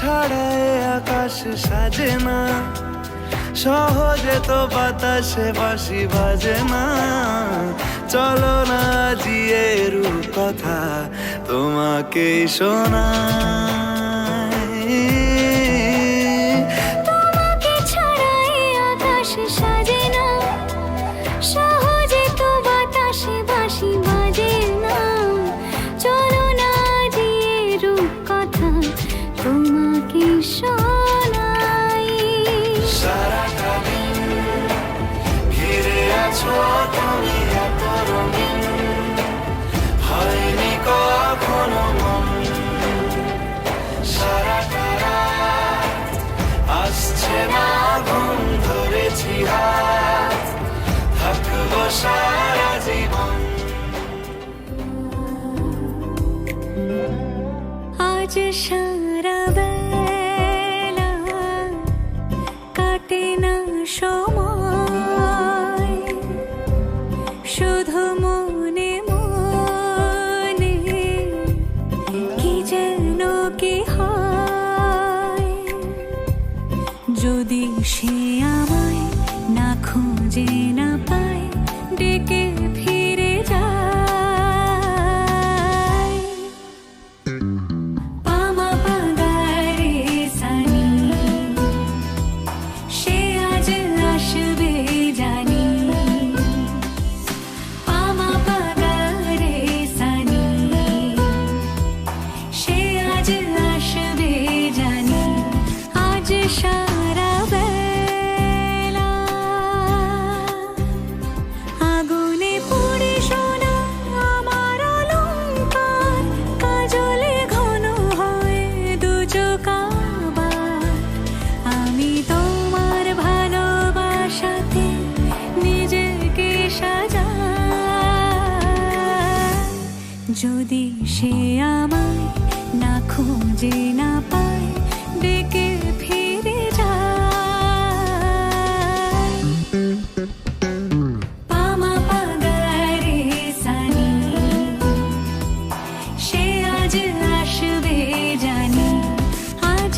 ছাড়া এ আকাশ সাজে না, সহজে তো বাতাসে বাঁশি বাজে না। চলো না জিয়ে রূপ কথা তোমাকে শোনাই। তোমাকে ছাড়া এ আকাশ সাজে না, সহজে তো বাতাসে বাঁশি বাজে না। চলো না জিয়ে রূপ কথা তোমাকে শোনাই। সারাটা দিন ঘিরে আছো তুমি এত রঙিন, হয়নি কখনো মন। সারাটা রাত আসছে না ঘুম, ধরেছি হাত, থাকবো সারা জীবন। আজ সারা বেলা কাটে না সময়, শুধু মনে মনে কি যেন কি হয়। যদি সে আমায় না খুঁজে না পায়, ডেকে ফিরে যায়। পামা পাগারে সানি, সে আজ আসবে জানি। পামা পাগারে সানি, সে আজ আসবে জানি। আজ সারা বেলা আগুনে পুড়ে সোনা আমার অলংকার, কাজলে ঘন হয় দু চোখ আবার। আমি তোমার ভালোবাসাতে নিজেকে সাজাই। যদি সে আমায় না খুঁজে না পায়, ডেকে ফিরে যায়। পামা পাগারে সানি, সে আজ আসবে জানি। আজ